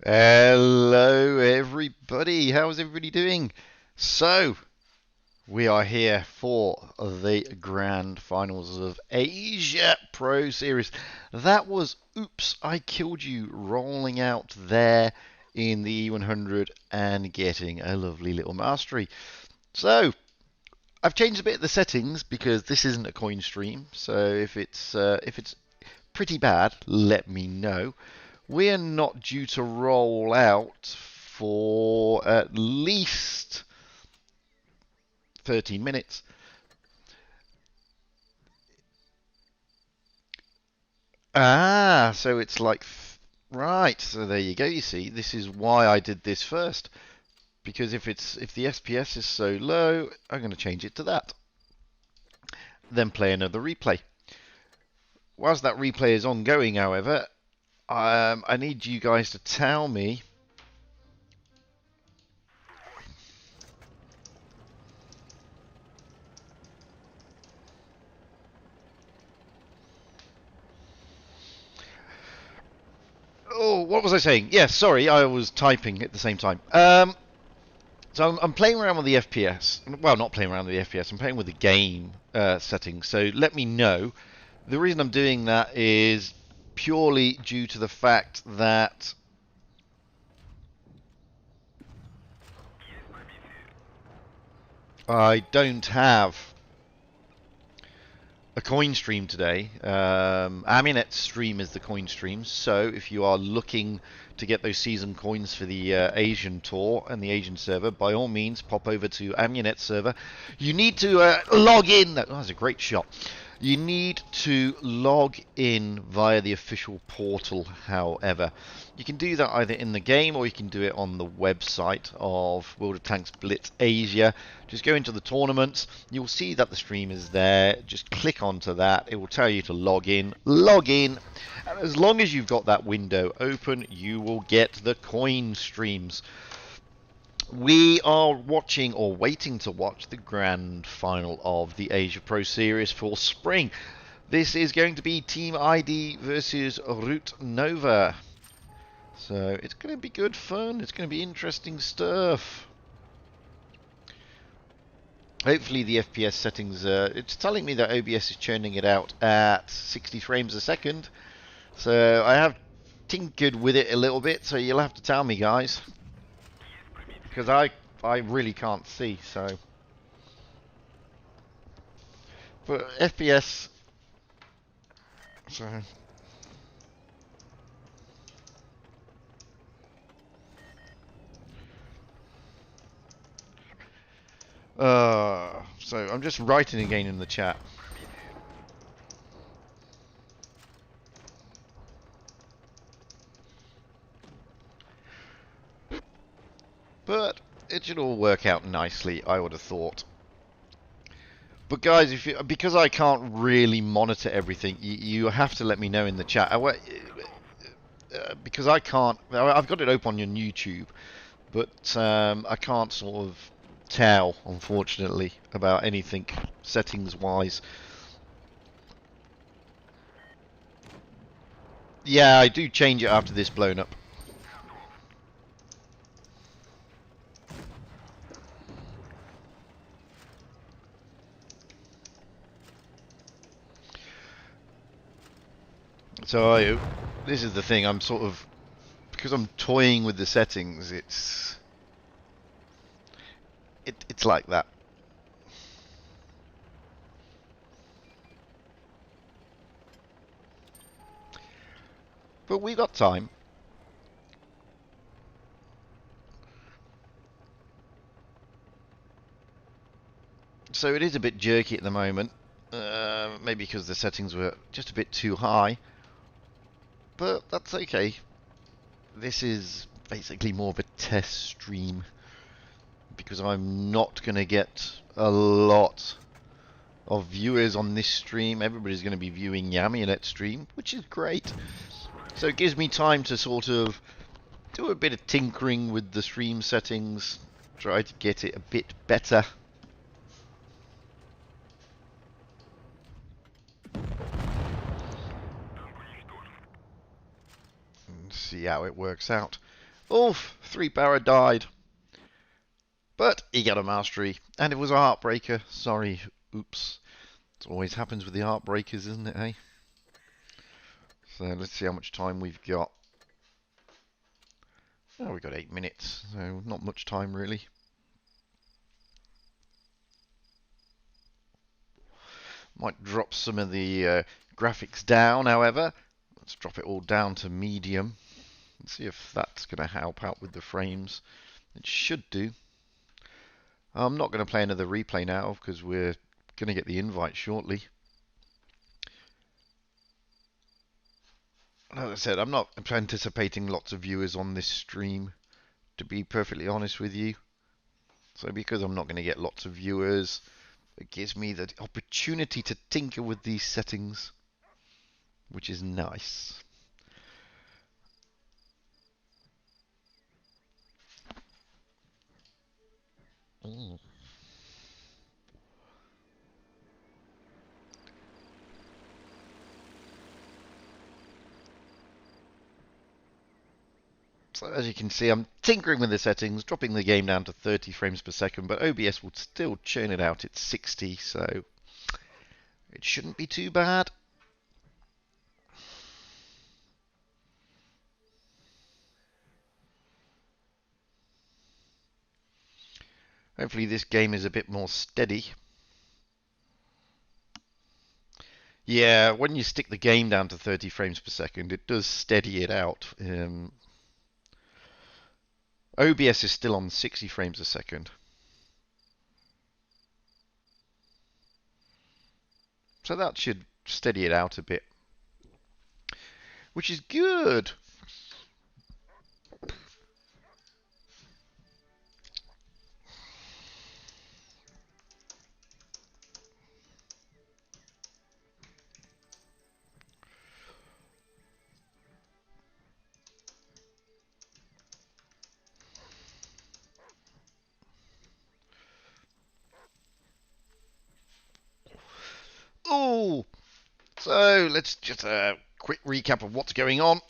Hello, everybody. How's everybody doing? So, we are here for the grand finals of Asia Pro Series. That was Oops, I Killed You rolling out there in the E100 and getting a lovely little mastery. So, I've changed a bit of the settings because this isn't a coin stream. So if it's pretty bad, let me know. We are not due to roll out for at least 13 minutes. So it's like, right, so there you go, you see, this is why I did this first. Because if the FPS is so low, I'm going to change it to that. Then play another replay. Whilst that replay is ongoing, however, I need you guys to tell me. Oh, what was I saying? Yes, sorry, I was typing at the same time. So I'm playing around with the FPS. Well, not playing around with the FPS. I'm playing with the game settings. So let me know. The reason I'm doing that is purely due to the fact that I don't have a coin stream today. Aminet's stream is the coin stream, so if you are looking to get those season coins for the Asian tour and the Asian server, by all means pop over to Aminet's server. You need to log in. That was a great shot. You need to log in via the official portal, however. You can do that either in the game or you can do it on the website of World of Tanks Blitz Asia. Just go into the tournaments. You'll see that the stream is there. Just click onto that. It will tell you to log in. Log in. And as long as you've got that window open, you will get the coin streams. We are watching or waiting to watch the grand final of the Asia Pro Series for spring. This is going to be Team ID versus Root Nova. So it's going to be good fun. It's going to be interesting stuff. Hopefully the FPS settings, it's telling me that OBS is churning it out at 60 frames a second. So I have tinkered with it a little bit, so you'll have to tell me, guys. Because I really can't see, so. But FPS, so. So I'm just writing again in the chat. But it should all work out nicely, I would have thought. But guys, because I can't really monitor everything, you have to let me know in the chat. Because I can't, I've got it open on YouTube, but I can't sort of tell, unfortunately, about anything settings-wise. Yeah, I do change it after this blown up. So this is the thing, I'm sort of, because I'm toying with the settings, it's like that. But we've got time. So it is a bit jerky at the moment. Maybe because the settings were just a bit too high. But that's okay. This is basically more of a test stream. Because I'm not going to get a lot of viewers on this stream. Everybody's going to be viewing Yaminet's stream, which is great. So it gives me time to sort of do a bit of tinkering with the stream settings, try to get it a bit better. And see how it works out. Oof, 3-power died. But he got a mastery, and it was a heartbreaker. Sorry, oops. It always happens with the heartbreakers, isn't it, hey? So let's see how much time we've got. Oh, we've got 8 minutes, so not much time really. Might drop some of the graphics down, however. Let's drop it all down to medium. Let's see if that's going to help out with the frames. It should do. I'm not going to play another replay now because we're going to get the invite shortly. As I said, I'm not anticipating lots of viewers on this stream, to be perfectly honest with you. So because I'm not going to get lots of viewers, it gives me the opportunity to tinker with these settings. which is nice. Mm. So as you can see, I'm tinkering with the settings, dropping the game down to 30 frames per second, but OBS will still churn it out at 60, so it shouldn't be too bad. Hopefully this game is a bit more steady. Yeah, when you stick the game down to 30 frames per second, it does steady it out. OBS is still on 60 frames a second. So that should steady it out a bit, which is good. Oh, so let's just a quick recap of what's going on.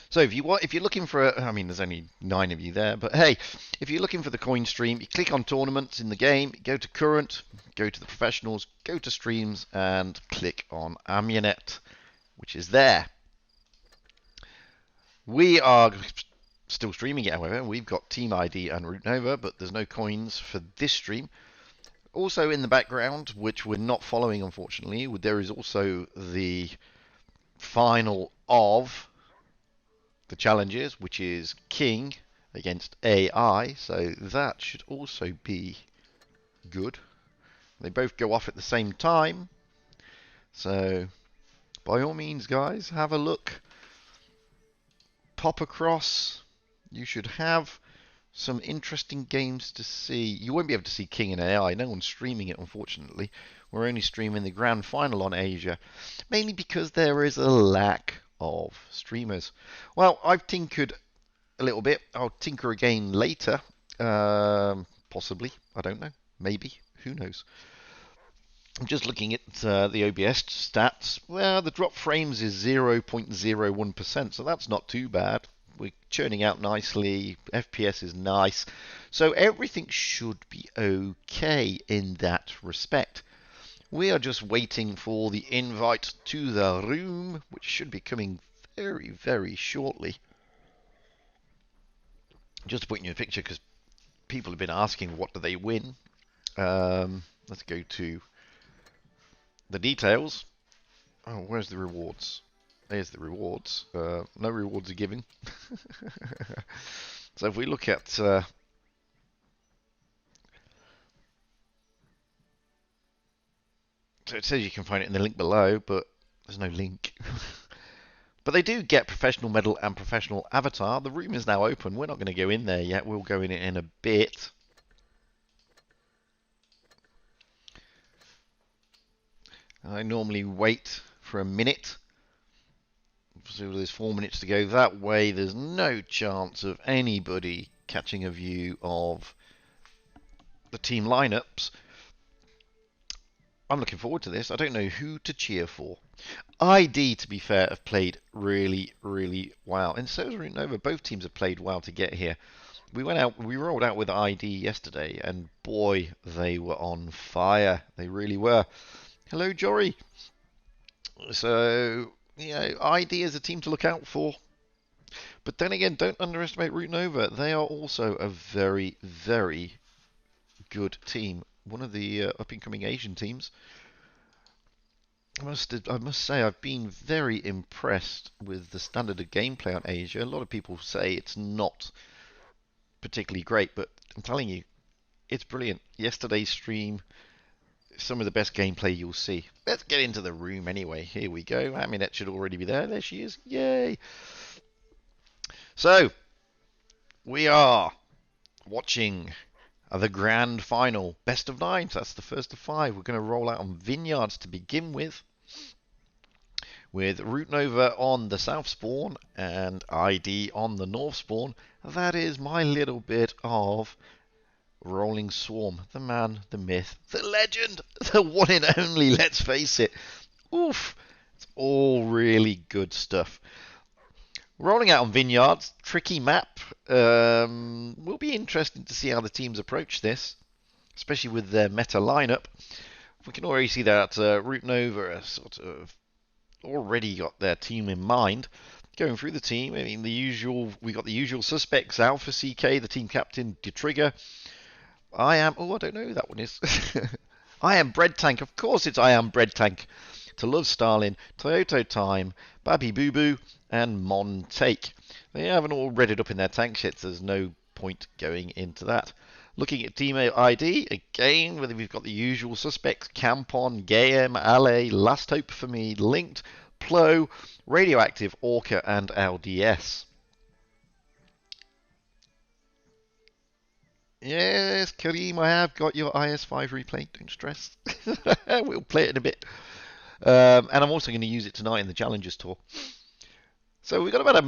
So if you're looking for I mean, there's only 9 of you there, but hey, if you're looking for the coin stream, you click on tournaments in the game, go to current, go to the professionals, go to streams, and click on Amunet, which is there. We are still streaming it, however. We've got Team ID and Root Nova, but there's no coins for this stream. Also in the background, which we're not following, unfortunately, there is also the final of the challenges, which is King against AI, so that should also be good. They both go off at the same time, so by all means, guys, have a look. Pop across. You should have some interesting games to see. You won't be able to see King and AI. No one's streaming it, unfortunately. We're only streaming the grand final on Asia, mainly because there is a lack of streamers. Well, I've tinkered a little bit. I'll tinker again later. Possibly. I don't know. Maybe. Who knows? I'm just looking at the OBS stats. Well, the drop frames is 0.01%, so that's not too bad. We're churning out nicely. FPS is nice. So everything should be okay in that respect. We are just waiting for the invite to the room, which should be coming very, very shortly. Just to put you in a picture, because people have been asking what do they win. Let's go to the details. Oh, where's the rewards? There's the rewards. No rewards are given. So if we look at so it says you can find it in the link below, but there's no link. But they do get professional medal and professional avatar. The room is now open. We're not going to go in there yet. We'll go in a bit. I normally wait for a minute. So there's 4 minutes to go. That way there's no chance of anybody catching a view of the team lineups. I'm looking forward to this. I don't know who to cheer for. ID, to be fair, have played really, really well. And so has Root Nova. Both teams have played well to get here. We rolled out with ID yesterday, and boy, they were on fire. They really were. Hello, Jory. So, ID is a team to look out for. But then again, don't underestimate Root Nova. They are also a very, very good team. One of the up-and-coming Asian teams. I must say, I've been very impressed with the standard of gameplay on Asia. A lot of people say it's not particularly great, but I'm telling you, it's brilliant. Yesterday's stream, some of the best gameplay you'll see. Let's get into the room anyway. Here we go. Aminette should already be there. There she is. Yay! So, we are watching the grand final. Best of 9. So that's the first of 5. We're going to roll out on Vineyards to begin with. with Root Nova on the south spawn and ID on the north spawn. That is my little bit of Rolling Swarm. The man, the myth, the legend, the one and only, let's face it. Oof. It's all really good stuff. Rolling out on Vineyards, tricky map. Will be interesting to see how the teams approach this, especially with their meta lineup. We can already see that Root Nova are sort of already got their team in mind. Going through the team, I mean, we got the usual suspects: Alpha CK, the team captain, Detrigger. I don't know who that one is. I am Bread Tank. Of course it's I am Bread Tank. To Love Stalin, Toyota Time, Babby Boo Boo, and Mon Take. They haven't all read it up in their tank sheets. There's no point going into that. Looking at team ID, again, whether we've got the usual suspects: Campon, Gayem, Ale, Last Hope for Me, Linked, Plo, Radioactive, Orca, and LDS. Yes, Kareem, I have got your IS5 replay. Don't stress. We'll play it in a bit. And I'm also going to use it tonight in the Challengers Tour. So we've got about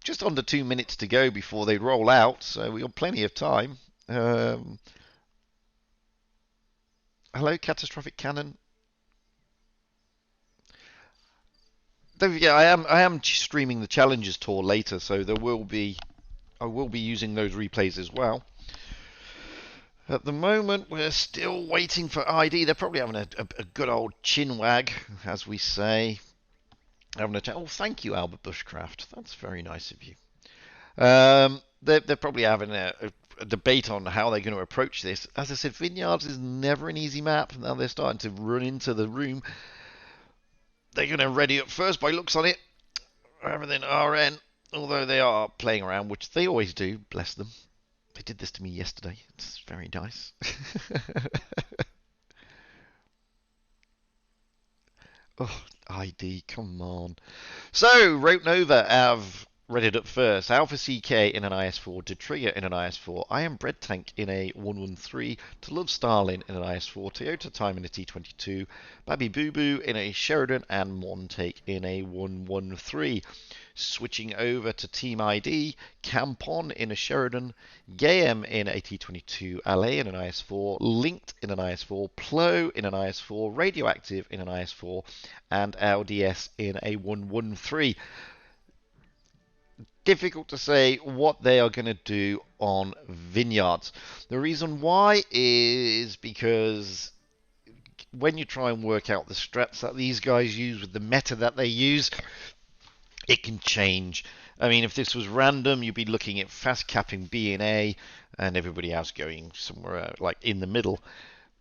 just under 2 minutes to go before they roll out. So we've got plenty of time. Hello, Catastrophic Cannon. Don't forget, I am streaming the Challengers Tour later, so I will be using those replays as well. At the moment, we're still waiting for ID. They're probably having a good old chin wag, as we say. Having a chat. Oh, thank you, Albert Bushcraft. That's very nice of you. They're probably having a debate on how they're going to approach this. As I said, Vineyards is never an easy map. Now they're starting to run into the room. They're going to ready up first by looks on it. Everything RN, although they are playing around, which they always do, bless them. They did this to me yesterday. It's very nice. Oh, ID, come on. So, Rote Nova have read it up first. Alpha CK in an IS4, Detrigger in an IS4, I am Bread Tank in a 113, To Love Starlin in an IS4, Toyota Time in a T22, Babby Boo Boo in a Sheridan, and Montake in a 113. Switching over to Team ID, Campon in a Sheridan, Gayem in a T22, Ale in an IS4, Linked in an IS4, Plo in an IS4, Radioactive in an IS4, and LDS in a 113. Difficult to say what they are going to do on Vineyards. The reason why is because when you try and work out the strats that these guys use with the meta that they use, it can change. I mean, if this was random, you'd be looking at fast capping B and A and everybody else going somewhere like in the middle.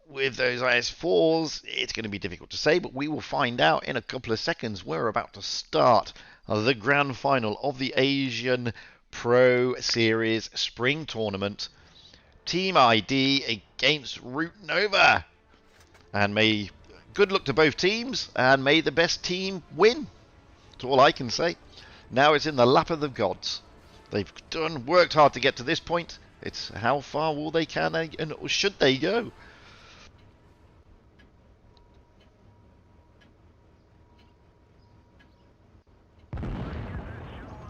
With those IS4s, it's going to be difficult to say, but we will find out in a couple of seconds. We're about to start the grand final of the Asian Pro Series Spring Tournament. Team ID against Root Nova. And good luck to both teams, and may the best team win. That's all I can say. Now it's in the lap of the gods. They've worked hard to get to this point. It's how far will they can and should they go?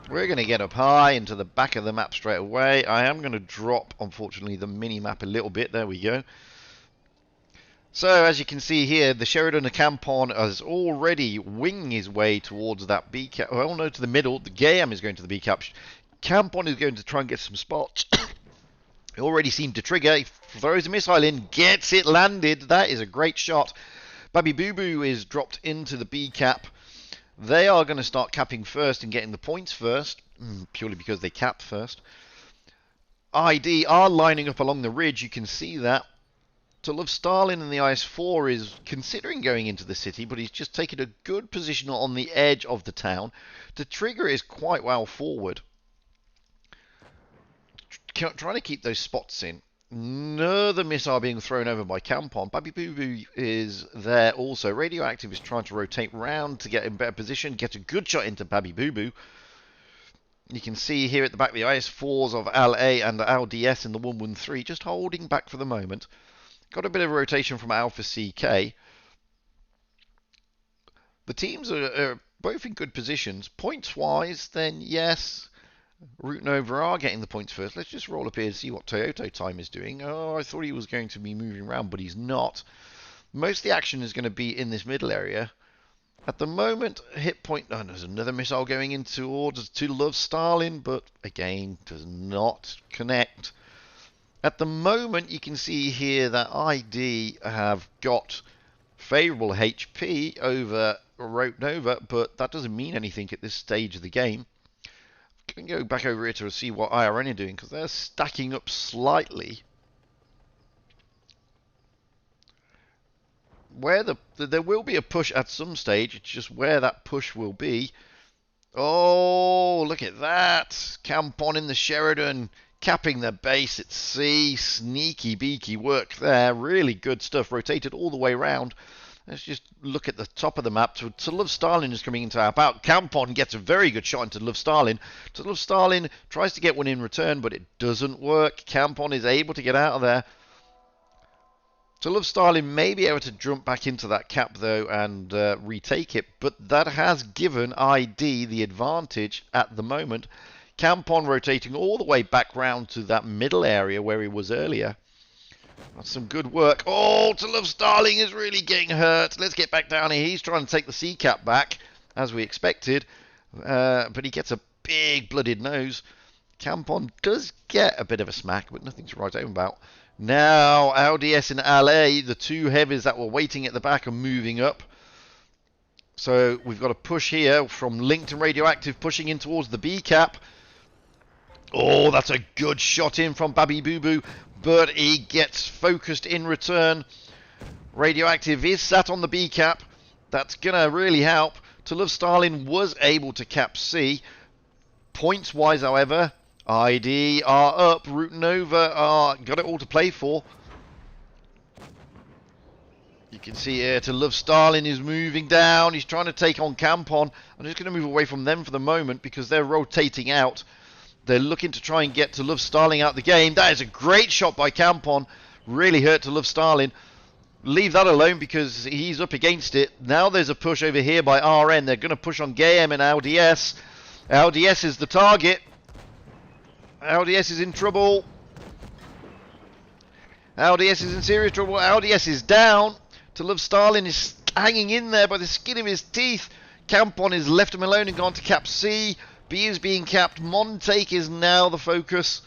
We're going to get up high into the back of the map straight away. I am going to drop, unfortunately, the mini-map a little bit. There we go. So, as you can see here, the Sheridan Campon is already winging his way towards that B cap. Well, no, to the middle. The Gayam is going to the B cap. Campon is going to try and get some spots. He already seemed to trigger. He throws a missile in, gets it landed. That is a great shot. Babby Boo Boo is dropped into the B cap. They are going to start capping first and getting the points first, purely because they cap first. ID are lining up along the ridge, you can see that. To Love Stalin in the IS-4 is considering going into the city, but he's just taken a good position on the edge of the town. The trigger is quite well forward, trying to keep those spots in. Another missile being thrown over by Campon. Babby Boo Boo is there also. Radioactive is trying to rotate round to get in better position. Get a good shot into Babby Boo Boo. You can see here at the back the IS-4s of LA and the LDS in the 113 just holding back for the moment. Got a bit of rotation from Alpha CK. The teams are both in good positions. Points-wise, then yes, Root Nova are getting the points first. Let's just roll up here to see what Toyota Time is doing. Oh, I thought he was going to be moving around, but he's not. Most of the action is going to be in this middle area. At the moment, hit point. Oh, there's another missile going in towards to Love Stalin, but again, does not connect. At the moment, you can see here that ID have got favourable HP over Root Nova, but that doesn't mean anything at this stage of the game. Can go back over here to see what IRN are doing, because they're stacking up slightly. Where there will be a push at some stage, it's just where that push will be. Oh, look at that. Camp on in the Sheridan, capping the base at C. Sneaky beaky work there. Really good stuff. Rotated all the way around. Let's just look at the top of the map. To Love Stalin is coming into our bout. Campon gets a very good shot into Love Stalin. To Love Stalin tries to get one in return, but it doesn't work. Campon is able to get out of there. To Love Stalin may be able to jump back into that cap, though, and retake it, but that has given ID the advantage at the moment. Campon rotating all the way back round to that middle area where he was earlier. That's some good work. Oh, To Love Starling is really getting hurt. Let's get back down here. He's trying to take the C cap back, as we expected. But he gets a big blooded nose. Campon does get a bit of a smack, but nothing to write home about. Now, LDS and LA, the two heavies that were waiting at the back, are moving up. So we've got a push here from Linked and Radioactive pushing in towards the B cap. Oh, that's a good shot in from Baby Boo Boo, but he gets focused in return. Radioactive is sat on the B cap. That's going to really help. To Love Stalin was able to cap C. Points-wise, however, ID are up. Root Nova are got it all to play for. You can see here To Love Stalin is moving down. He's trying to take on Campon. I'm just going to move away from them for the moment because they're rotating out. They're looking to try and get To Love Stalin out the game. That is a great shot by Campon. Really hurt To Love Stalin. Leave that alone because he's up against it. Now there's a push over here by RN. They're going to push on Gayem and LDS. LDS is the target. LDS is in trouble. LDS is in serious trouble. LDS is down. To Love Stalin is hanging in there by the skin of his teeth. Campon is left him alone and gone to cap C. B is being capped. Montake is now the focus.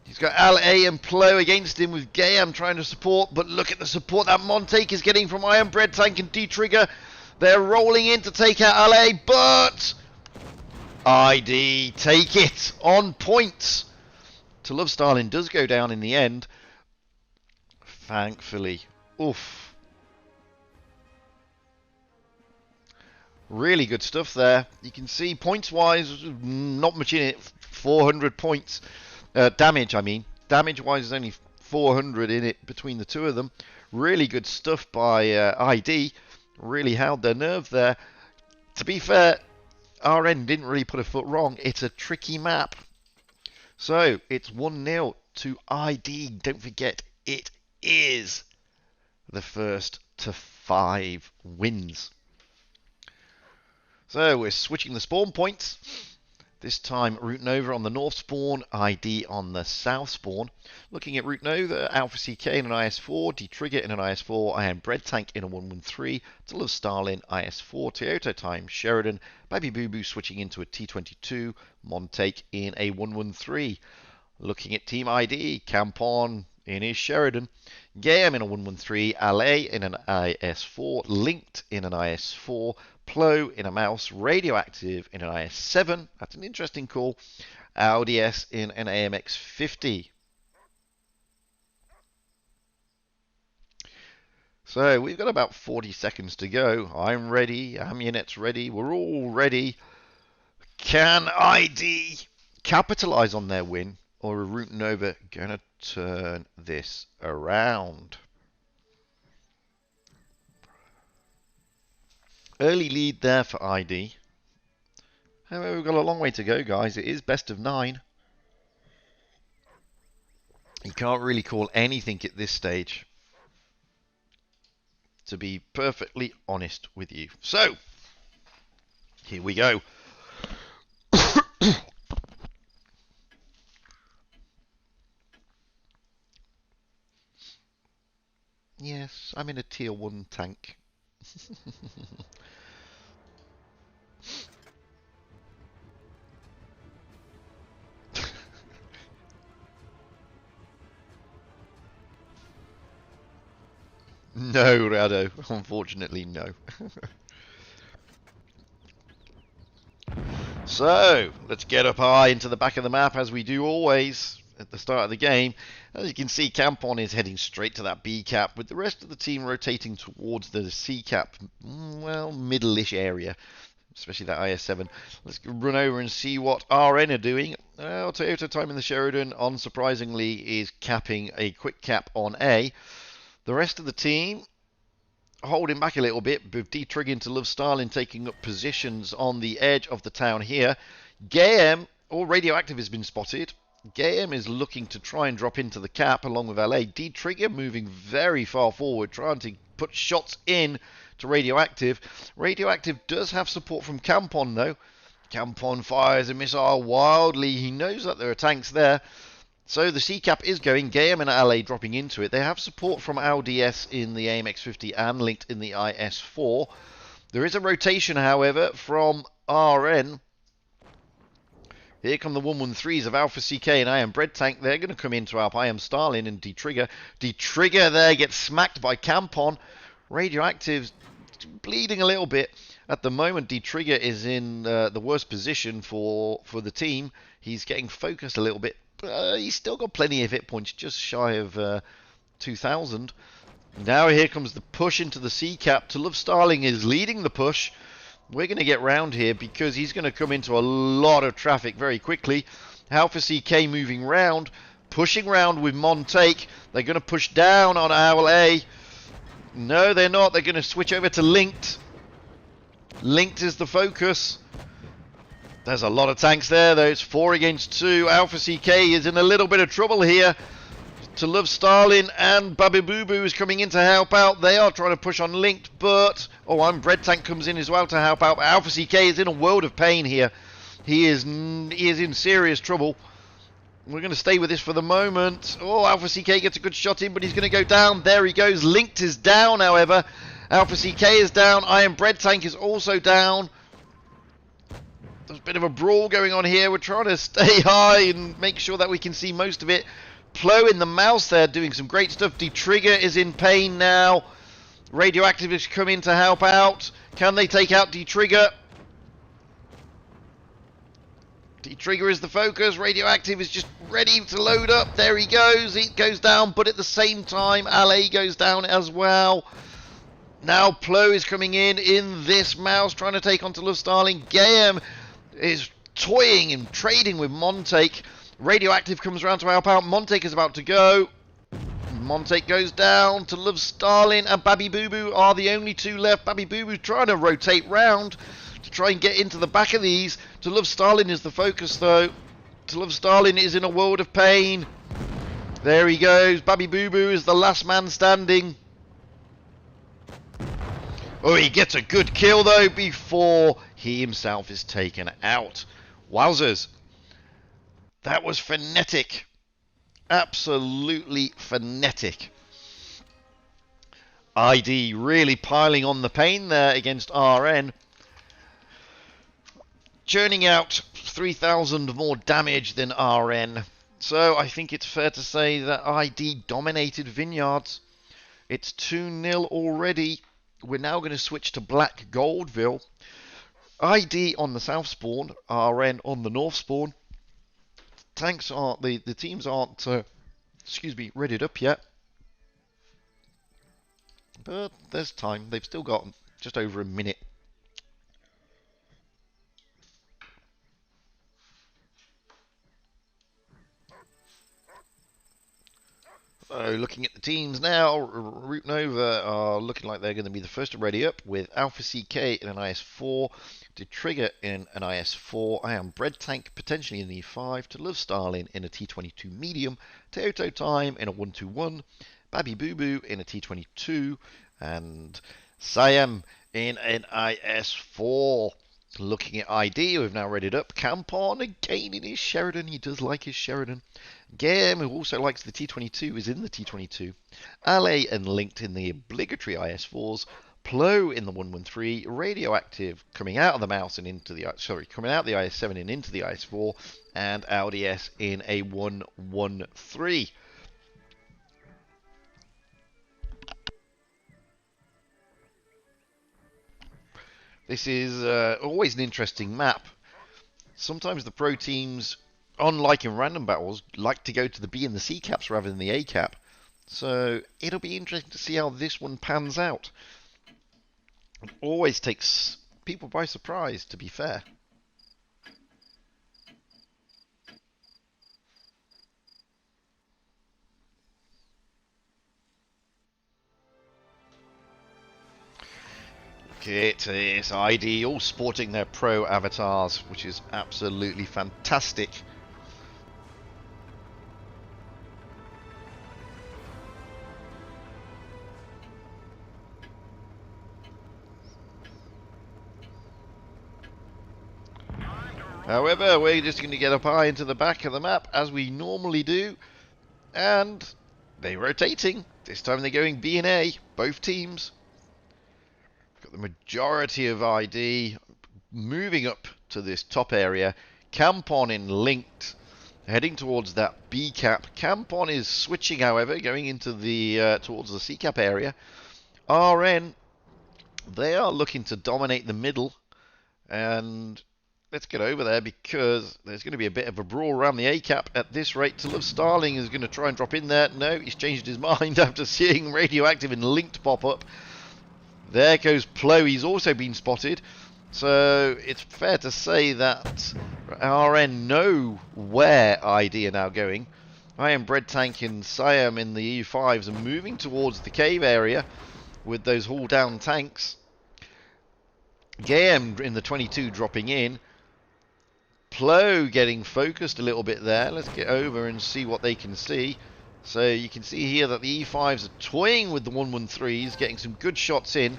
He's got LA and Plo against him with Gayam trying to support. But look at the support that Montake is getting from Iron Bread Tank and D-Trigger. They're rolling in to take out LA, but ID take it on points. To Love Stalin does go down in the end. Thankfully. Oof. Really good stuff there. You can see points-wise, not much in it. 400 points. Damage, I mean. Damage-wise, there's only 400 in it between the two of them. Really good stuff by ID. Really held their nerve there. To be fair, RN didn't really put a foot wrong. It's a tricky map. So, it's 1-0 to ID. Don't forget, it is the first to 5 wins. So we're switching the spawn points. This time Root Nova on the north spawn, ID on the south spawn. Looking at Root Nova, Alpha CK in an IS-4, D-Trigger in an IS-4, Iron Bread Tank in a 113, To Love Stalin IS-4, Toyota Time Sheridan, Baby Boo Boo switching into a T-22, Montake in a 113. Looking at Team ID, Campon in his Sheridan, Gayam in a 113, LA in an IS-4, Linked in an IS-4, Plo in a Mouse, Radioactive in an IS-7, that's an interesting call, LDS in an AMX-50. So we've got about 40 seconds to go. I'm ready, Amunet's ready, we're all ready. Can ID capitalize on their win, or are Root Nova going to turn this around? Early lead there for ID. However, we've got a long way to go, guys. It is best of 9. You can't really call anything at this stage, to be perfectly honest with you. So, Here we go. Yes, I'm in a tier 1 tank. No, Rado. Unfortunately, no. So, let's get up high into the back of the map as we do always at the start of the game. As you can see, Campon is heading straight to that B cap, with the rest of the team rotating towards the C cap, well, middle-ish area, especially that IS-7. Let's run over and see what RN are doing. Well, Toyota Time in the Sheridan, unsurprisingly, is capping a quick cap on A. The rest of the team holding back a little bit, with D-triggering to Love Starlin taking up positions on the edge of the town here. Gayem, or Radioactive, has been spotted. Gayem is looking to try and drop into the cap along with LA. D-trigger moving very far forward, trying to put shots in to Radioactive. Radioactive does have support from Campon though. Campon fires a missile wildly. He knows that there are tanks there. So the C-cap is going, Gayem and LA dropping into it. They have support from LDS in the AMX-50 and linked in the IS-4. There is a rotation, however, from RN. Here come the 113s of Alpha CK and I Am Bread Tank. They're going to come in to help I Am Starlin and D-Trigger. D-Trigger there gets smacked by Campon. Radioactive's bleeding a little bit. At the moment, D-Trigger is in the worst position for the team. He's getting focused a little bit. He's still got plenty of hit points, just shy of 2,000. Now here comes the push into the C-cap. To Love Starling is leading the push. We're going to get round here because he's going to come into a lot of traffic very quickly. Alpha CK moving round, pushing round with Montake. They're going to push down on Owl A. No, they're not. They're going to switch over to Linked. Linked is the focus. There's a lot of tanks there, though. It's 4 against 2. Alpha CK is in a little bit of trouble here. To Love Starlin and Baby Boo Boo is coming in to help out. They are trying to push on Linked, but... Oh, I'm Bread Tank comes in as well to help out. Alpha CK is in a world of pain here. He is in serious trouble. We're going to stay with this for the moment. Oh, Alpha CK gets a good shot in, but he's going to go down. There he goes. Linked is down, however. Alpha CK is down. Iron Bread Tank is also down. There's a bit of a brawl going on here. We're trying to stay high and make sure that we can see most of it. Plo in the mouse there doing some great stuff. D-Trigger is in pain now. Radioactive is coming to help out. Can they take out D-Trigger? D-Trigger is the focus. Radioactive is just ready to load up. There he goes. He goes down, but at the same time, LA goes down as well. Now Plo is coming in this mouse, trying to take on to Love Starling. Gayem is toying and trading with Montake. Radioactive comes around to help out. Montake is about to go. Montake goes down to Love Starlin and Baby Boo Boo are the only two left. Baby Boo Boo trying to rotate round to try and get into the back of these. To Love Starlin is the focus though. To Love Starlin is in a world of pain. There he goes. Baby Boo Boo is the last man standing. Oh, he gets a good kill though before he himself is taken out. Wowzers. That was frenetic. Absolutely frenetic. ID really piling on the pain there against RN. Churning out 3,000 more damage than RN. So I think it's fair to say that ID dominated Vineyards. It's 2-0 already. We're now going to switch to Black Goldville. ID on the south spawn, RN on the north spawn. Tanks aren't, the teams aren't, readied up yet. But there's time. They've still got just over a minute. So looking at the teams now, Root Nova are looking like they're going to be the first to ready up with Alpha CK in an IS-4, to Trigger in an IS-4, I Am Bread Tank potentially in the E5, to Love Starlin in a T22 medium, Teoto Time in a 121, Baby Boo Boo in a T22, and Siam in an IS-4. Looking at ID, we've now read it up. Campon again in his Sheridan. He does like his Sheridan. Game, who also likes the T22, is in the T22. Ale and Linked in the obligatory IS4s. Plo in the 113. Radioactive coming out of the mouse and into the coming out the IS7 and into the IS4, and Audi S in a 113. This is always an interesting map. Sometimes the pro teams, unlike in random battles, like to go to the B and the C caps rather than the A cap. So it'll be interesting to see how this one pans out. It always takes people by surprise, to be fair. It is ID, all sporting their pro avatars, which is absolutely fantastic. However, we're just going to get up high into the back of the map, as we normally do, and they're rotating. This time they're going B and A, both teams. Got the majority of ID moving up to this top area. Campon in Linked, heading towards that B cap. Campon is switching, however, going into the towards the C cap area. RN, they are looking to dominate the middle, and let's get over there because there's going to be a bit of a brawl around the A cap at this rate. To Love Starling is going to try and drop in there. No, he's changed his mind after seeing Radioactive and Linked pop up. There goes Plo, he's also been spotted. So it's fair to say that RN know where ID are now going. I am Bread Tank and Siam in the E5s are moving towards the cave area with those haul down tanks. Game in the 22 dropping in. Plo getting focused a little bit there. Let's get over and see what they can see. So you can see here that the E5s are toying with the 113s, getting some good shots in.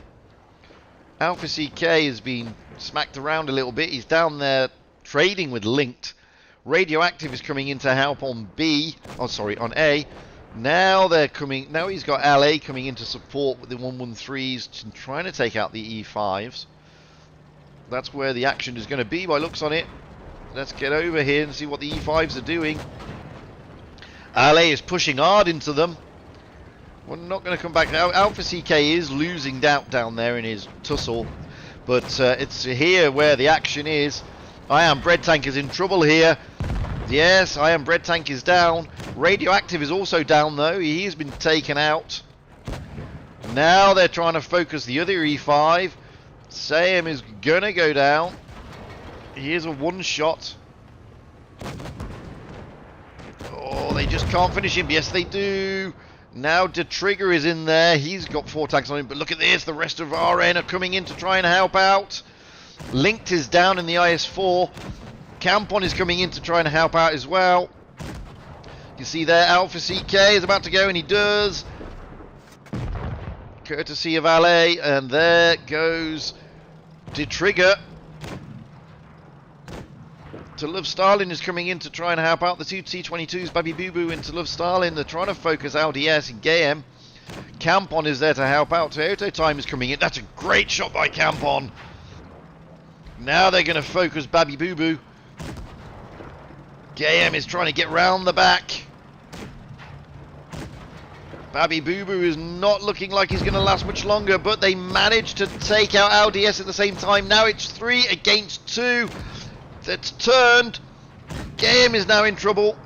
Alpha CK has been smacked around a little bit. He's down there trading with Linked. Radioactive is coming in to help on on A. Now they're coming. Now he's got LA coming in to support with the 113s, trying to take out the E5s. That's where the action is going to be by looks on it. Let's get over here and see what the E5s are doing. LA is pushing hard into them. We're not going to come back now. Alpha CK is losing doubt down there in his tussle. But it's here where the action is. I Am Bread Tank is in trouble here. Yes, I Am Bread Tank is down. Radioactive is also down though. He has been taken out. Now they're trying to focus the other E5. Sam is going to go down. Here's a one shot. Oh, they just can't finish him. Yes, they do. Now De Trigger is in there. He's got 4 tanks on him. But look at this. The rest of RN are coming in to try and help out. Linked is down in the IS4. Campon is coming in to try and help out as well. You see there, Alpha CK is about to go, and he does. Courtesy of LA. And there goes De Trigger. To Love Starlin is coming in to try and help out the two T22s, Baby Boo Boo and To Love Starlin. They're trying to focus LDS and Gayem. Campon is there to help out. Toyota Time is coming in. That's a great shot by Campon. Now they're going to focus Baby Boo Boo. Gayem is trying to get round the back. Baby Boo Boo is not looking like he's going to last much longer, but they managed to take out LDS at the same time. Now it's 3 against 2. That's turned. Game is now in trouble.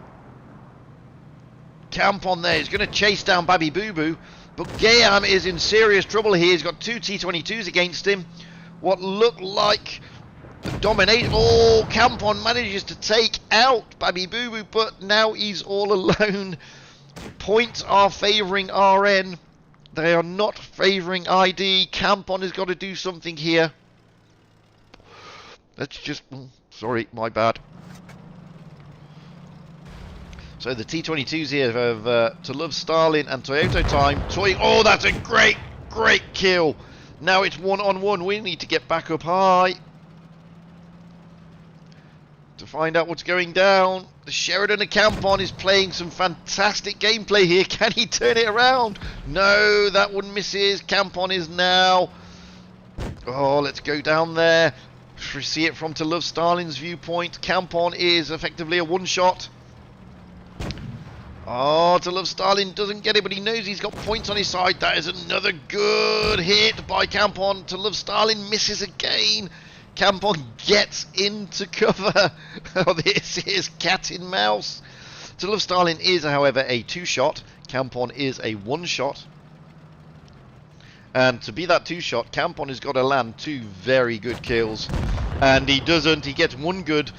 Campon there is going to chase down Baby Boo Boo, but Gayam is in serious trouble here. He's got 2 T22s against him. What looked like a dominate. Oh, Campon manages to take out Baby Boo Boo, but now he's all alone. Points are favouring RN. They are not favouring ID. Campon has got to do something here. Let's just... Sorry, my bad. So the T22s here have To Love Starlin and Toyota Time toying. Oh, that's a great kill. Now it's 1-on-1. We need to get back up high. to find out what's going down. The Sheridan of Campon is playing some fantastic gameplay here. Can he turn it around? No, that one misses. Campon is now... Oh, let's go down there. See it from To Love Stalin's viewpoint. Campon is effectively a one-shot. Oh, To Love Stalin doesn't get it, but he knows he's got points on his side. That is another good hit by Campon. To Love Stalin misses again. Campon gets into cover. Oh, this is cat and mouse. To Love Stalin is, however, a two-shot. Campon is a one-shot. And to be that two-shot, Campon has got to land two very good kills. And he doesn't. He gets one good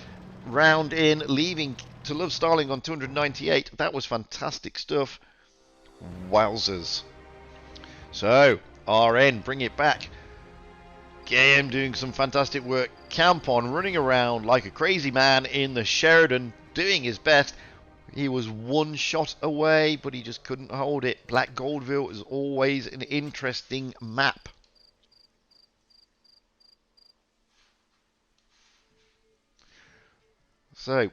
round in, leaving To Love Stalin on 298. That was fantastic stuff. Wowzers. So, RN, bring it back. GM doing some fantastic work. Campon running around like a crazy man in the Sheridan, doing his best. He was one shot away, but he just couldn't hold it. Black Goldville is always an interesting map. So,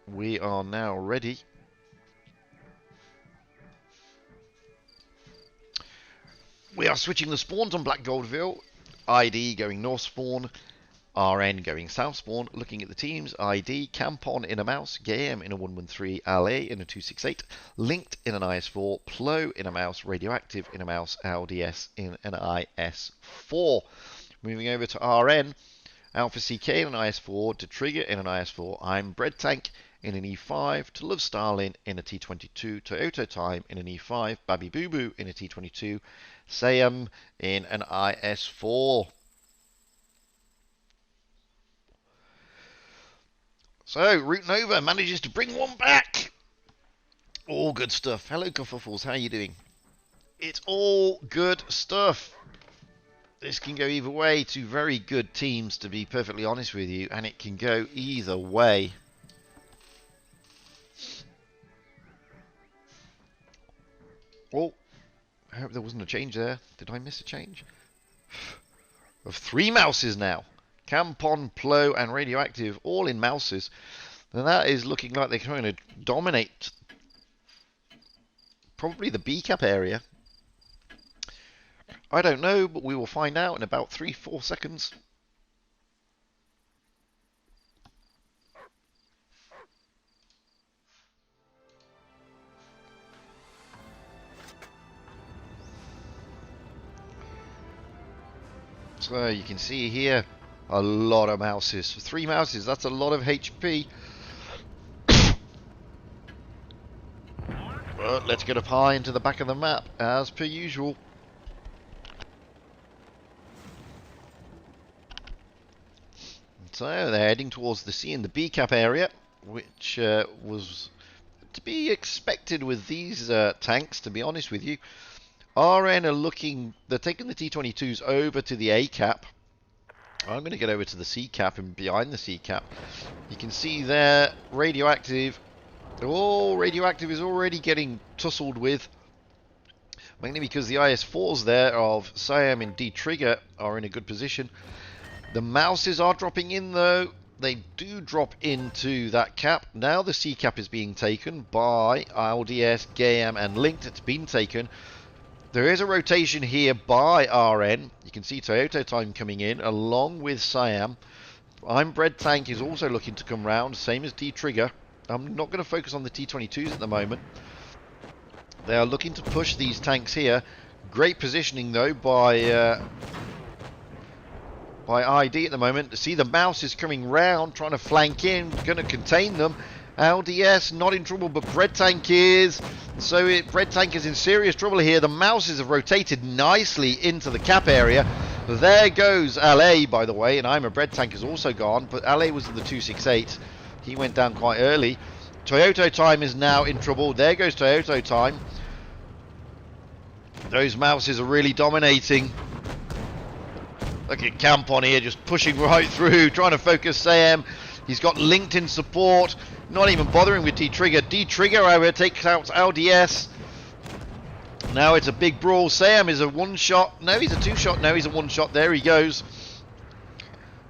we are now ready. We are switching the spawns on Black Goldville. ID going north spawn, RN going south spawn. Looking at the teams, ID, Campon in a mouse, GM in a 113, LA in a 268, Linked in an IS4, Plo in a mouse, Radioactive in a mouse, LDS in an IS4. Moving over to RN, Alpha CK in an IS4, De Trigger in an IS4, I'm Bread Tank in an E5, To Love Stalin in a T22, Toyota Time in an E5, Babby Boo Boo in a T22, Sayam in an IS4. So, Root Nova manages to bring one back. All good stuff. Hello, Kerfuffles. How are you doing? It's all good stuff. This can go either way. Two very good teams, to be perfectly honest with you, and it can go either way. Oh, I hope there wasn't a change there. Did I miss a change? Of 3 mouses now. Campon, Plo, and Radioactive all in mouses. And that is looking like they're going to dominate probably the B cap area. I don't know, but we will find out in about 3-4 seconds. So you can see here a lot of mouses. 3 mouses, that's a lot of HP. But let's get up high into the back of the map, as per usual. So they're heading towards the C and the B cap area, which was to be expected with these tanks, to be honest with you. RN are looking, they're taking the T22s over to the A cap. I'm going to get over to the C cap and behind the C cap. You can see there, Radioactive. Oh, Radioactive is already getting tussled with. Mainly because the IS4s there of Siam and D-Trigger are in a good position. The mouses are dropping in though. They do drop into that cap. Now the C cap is being taken by LDS, GAM and Linked. It's been taken. There is a rotation here by RN. You can see Toyota Time coming in along with Siam. I'm Bread Tank is also looking to come round, same as D-Trigger. I'm not going to focus on the T22s at the moment. They are looking to push these tanks here. Great positioning though by ID at the moment. See the mouse is coming round, trying to flank in, going to contain them. LDS not in trouble, but Bread Tank is. So Bread Tank is in serious trouble here. The mouses have rotated nicely into the cap area. There goes LA, by the way, and I'm a Bread Tank is also gone, but LA was in the 268. He went down quite early. Toyota Time is now in trouble. There goes Toyota Time. Those mouses are really dominating. Look at Campon here, just pushing right through, trying to focus Sam. He's got Linked in support, not even bothering with D-Trigger. D-Trigger, however, takes out LDS. Now it's a big brawl. Sam is a one-shot. No, he's a two-shot. No, he's a one-shot. There he goes.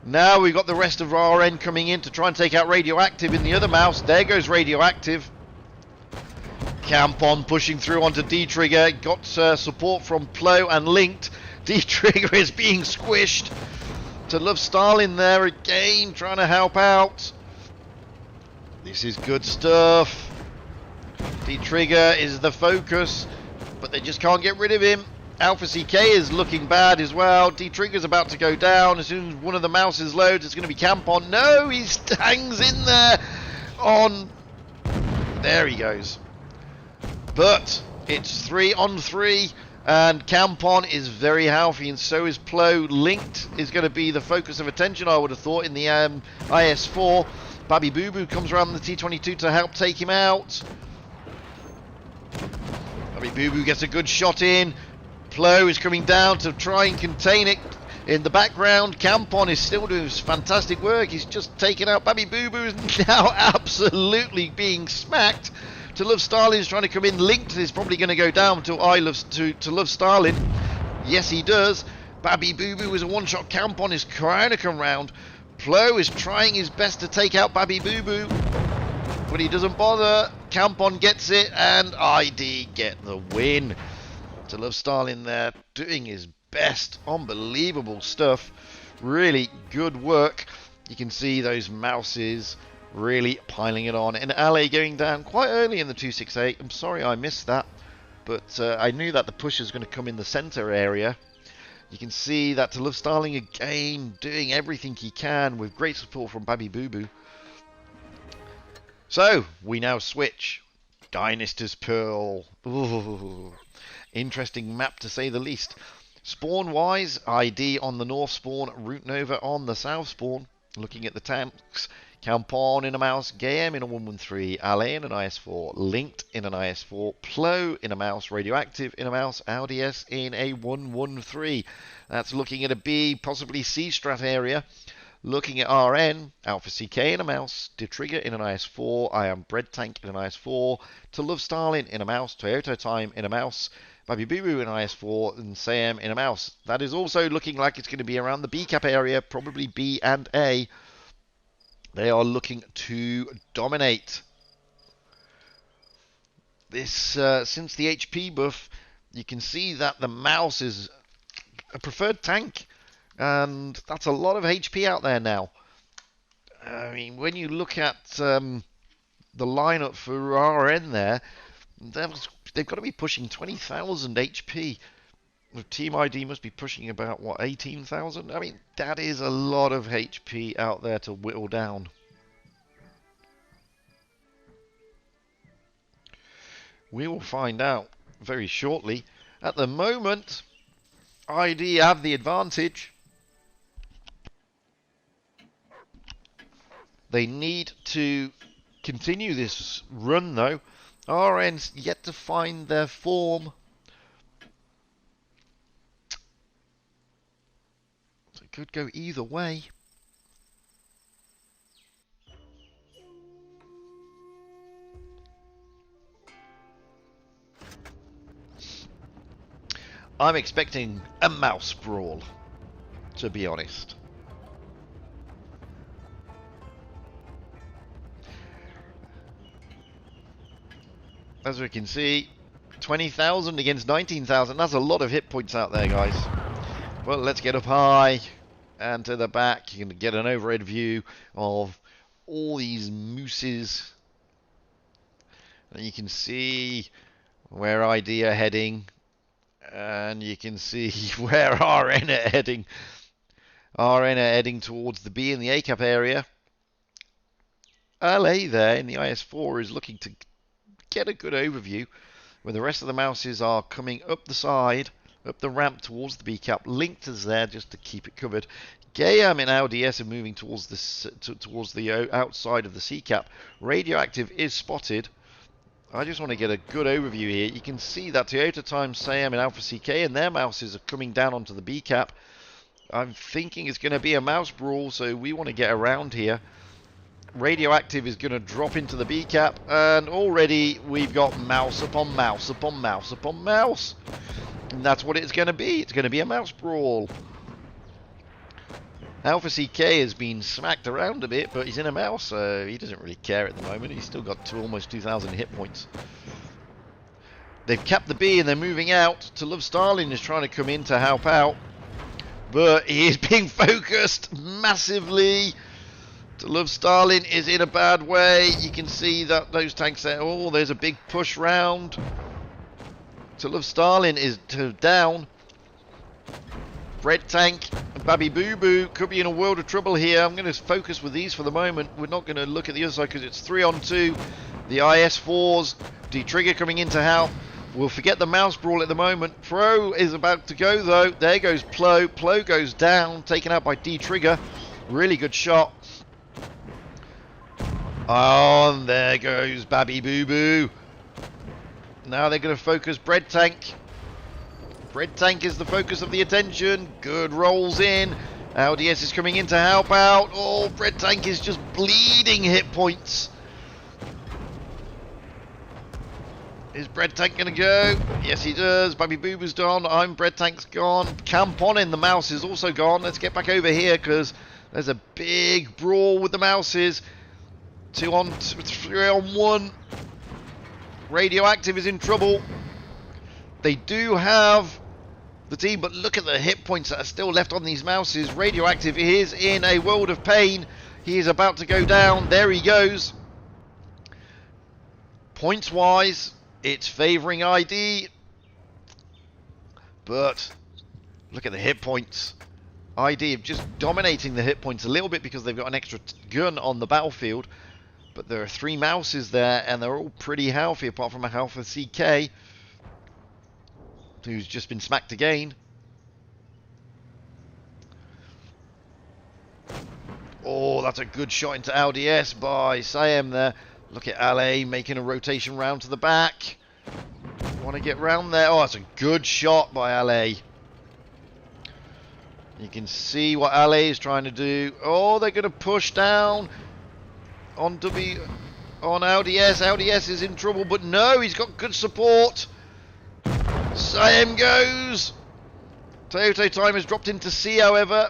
Now we've got the rest of RN coming in to try and take out Radioactive in the other mouse. There goes Radioactive. Campon pushing through onto D-Trigger. Got support from Plo and Linked. D-Trigger is being squished. To Love Stalin there again, trying to help out. This is good stuff. D-Trigger is the focus, but they just can't get rid of him. Alpha CK is looking bad as well. D-Trigger's about to go down. As soon as one of the mouses loads, it's going to be Campon. No, he hangs in there on... There he goes. But it's 3-on-3, and Campon is very healthy, and so is Plo. Linked is going to be the focus of attention, I would have thought, in the IS-4. Babby Boo Boo comes around the T-22 to help take him out. Babby Boo Boo gets a good shot in. Plo is coming down to try and contain it. In the background, Campon is still doing fantastic work. He's just taken out Babby Boo Boo, is now absolutely being smacked. To Love Stalin is trying to come in. Linked is probably going to go down to Love Stalin. Yes, he does. Babby Boo Boo is a one-shot. Campon is trying to come round. Plo is trying his best to take out Babby Boo Boo, but he doesn't bother. Campon gets it, and ID get the win. To Love Stalin there doing his best. Unbelievable stuff. Really good work. You can see those mouses really piling it on. And LA going down quite early in the 268. I'm sorry I missed that, but I knew that the push is going to come in the center area. You can see that To Love Stalin again doing everything he can with great support from Babby Boo Boo. So we now switch. Dynasties Pearl. Ooh, interesting map to say the least. Spawn wise, ID on the north spawn, Route Nova on the south spawn. Looking at the tanks, Campon in a mouse, Gayem in a 113, LA in an IS-4, Linked in an IS-4, Plo in a mouse, Radioactive in a mouse, Audi S in a 113. That's looking at a B, possibly C strat area. Looking at RN, Alpha CK in a mouse, D-Trigger in an IS-4, I Am Bread Tank in an IS-4, To Love Stalin in a mouse, Toyota Time in a mouse, Babby Boo Boo in IS-4, and Sam in a mouse. That is also looking like it's going to be around the B cap area, probably B and A. They are looking to dominate. This, since the HP buff, you can see that the mouse is a preferred tank, and that's a lot of HP out there now. I mean, when you look at the lineup for RN there, they've got to be pushing 20,000 HP. Team ID must be pushing about, what, 18,000? I mean, that is a lot of HP out there to whittle down. We will find out very shortly. At the moment, ID have the advantage. They need to continue this run, though. RN's yet to find their form. So it could go either way. I'm expecting a mouse brawl, to be honest. As we can see, 20,000 against 19,000. That's a lot of hit points out there, guys. Well, let's get up high and to the back. You can get an overhead view of all these mooses. And you can see where ID are heading. And you can see where RN are heading. RN are heading towards the B and the A cap area. LA there in the IS-4 is looking to get a good overview, where the rest of the mouses are coming up the side, up the ramp towards the B cap. Linked is there just to keep it covered. Gayam in LDS are moving towards the outside of the C cap. Radioactive is spotted. I just want to get a good overview here. You can see that Toyota Time, Sam and Alpha CK and their mouses are coming down onto the B cap. I'm thinking it's going to be a mouse brawl, so we want to get around here. Radioactive is going to drop into the B cap, and already we've got mouse upon mouse upon mouse upon mouse. And that's what it's going to be. It's going to be a mouse brawl. Alpha CK has been smacked around a bit, but he's in a mouse, so he doesn't really care at the moment. He's still got almost 2,000 hit points. They've capped the B and they're moving out. To Love Starling is trying to come in to help out, but he is being focused massively. To Love Starling is in a bad way. You can see that those tanks there. Oh, there's a big push round. To Love Starling is down. Red Tank and Babby Boo Boo could be in a world of trouble here. I'm going to focus with these for the moment. We're not going to look at the other side because it's 3-on-2. The IS-4s, D-Trigger coming in to help. We'll forget the mouse brawl at the moment. Pro is about to go though. There goes Plo. Plo goes down, taken out by D-Trigger. Really good shot. Oh, and there goes Babby Boo Boo. Now they're going to focus Bread Tank. Bread Tank is the focus of the attention. Good rolls in. LDS is coming in to help out. Oh, Bread Tank is just bleeding hit points. Is Bread Tank going to go? Yes, he does. Babby Boo Boo's gone. I'm Bread Tank's gone. Camp on in. The mouse is also gone. Let's get back over here because there's a big brawl with the mouses. 3-on-1. Radioactive is in trouble. They do have the team, but look at the hit points that are still left on these mouses. Radioactive is in a world of pain. He is about to go down. There he goes. Points wise, it's favouring ID, but look at the hit points. ID just dominating the hit points a little bit because they've got an extra gun on the battlefield, but there are 3 mouses there and they're all pretty healthy apart from a Alpha CK who's just been smacked again. Oh, that's a good shot into LDS by Siam there. Look at LA making a rotation round to the back. Want to get round there. Oh, that's a good shot by LA. You can see what LA is trying to do. Oh, they're going to push down on LDS. LDS is in trouble, but no, he's got good support. Siam goes. Toyota Time has dropped into C, however.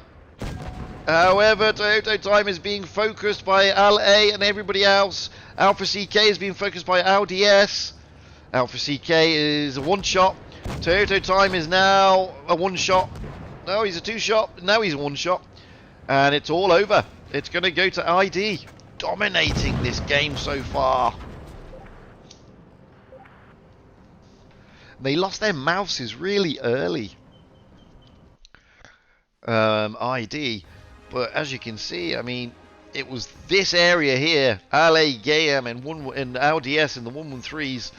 Toyota Time is being focused by LA and everybody else. Alpha CK is being focused by LDS. Alpha CK is a 1-shot. Toyota Time is now a 1-shot. No, he's a 2-shot. Now he's a 1-shot. And it's all over. It's going to go to ID. Dominating this game so far. They lost their mouses really early. ID. But as you can see, I mean, it was this area here, LA, GAM, and LDS in the 113s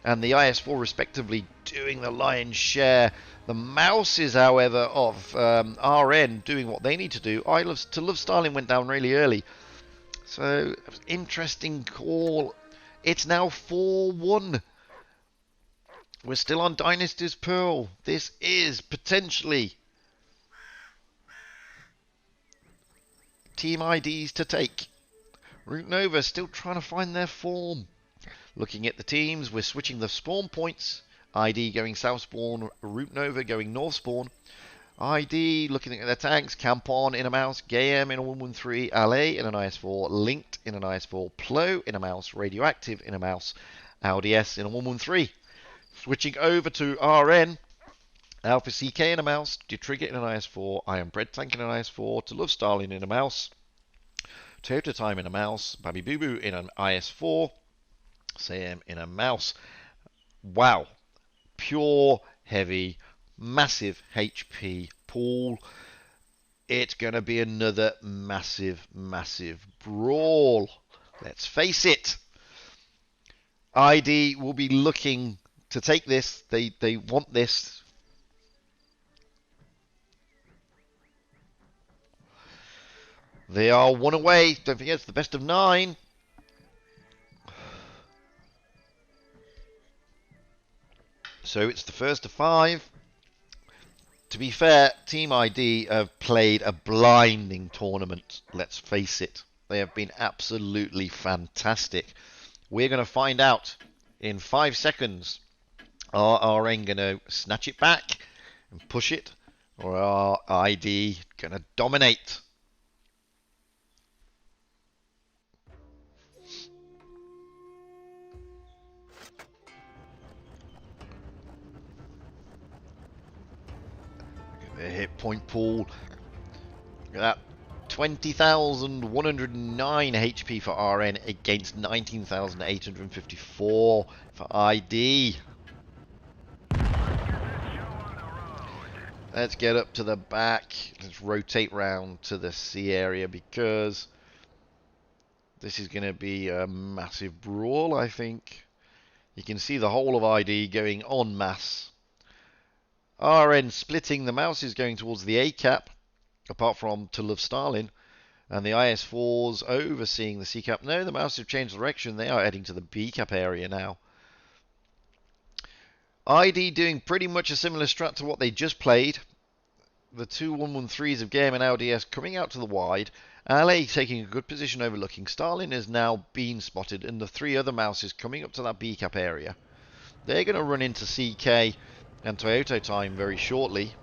and the IS-4 respectively doing the lion's share. The mouses, however, of RN doing what they need to do. To Love Starling went down really early. So, interesting call. It's now 4-1. We're still on Dynasties Pearl. This is potentially team IDs to take. Root Nova still trying to find their form. Looking at the teams, we're switching the spawn points. ID going south spawn, Root Nova going north spawn. ID looking at their tanks, Camp On in a mouse, GAM in a 113, LA in an IS-4, Linked in an IS-4, Plo in a mouse, Radioactive in a mouse, LDS in a 113. Switching over to RN, Alpha CK in a mouse, D-Trigger in an IS-4, I Am Bread Tank in an IS-4, To Love Starling in a mouse, Toyota Time in a mouse, Babby Boo Boo in an IS-4, Sam in a mouse. Wow. Pure, heavy, massive HP pool. It's going to be another massive, massive brawl. Let's face it. ID will be looking to take this. They want this. They are 1 away. Don't forget, it's the best of 9. So it's the first of 5. To be fair, Team ID have played a blinding tournament. Let's face it. They have been absolutely fantastic. We're going to find out in 5 seconds. Are RN going to snatch it back and push it? Or are ID going to dominate? The hit point pool. Look at that. 20,109 HP for RN against 19,854 for ID. Let's get up to the back. Let's rotate round to the C area because this is going to be a massive brawl, I think. You can see the whole of ID going en masse. RN splitting. The mouse is going towards the A cap, apart from To Love Stalin. And the IS-4s overseeing the C cap. No, the mouse have changed direction. They are heading to the B cap area now. ID doing pretty much a similar strat to what they just played. The two 113s of Game and LDS coming out to the wide. LA taking a good position overlooking. Stalin has now been spotted, and the three other mouses coming up to that B cap area. They're going to run into CK and Toyota time very shortly.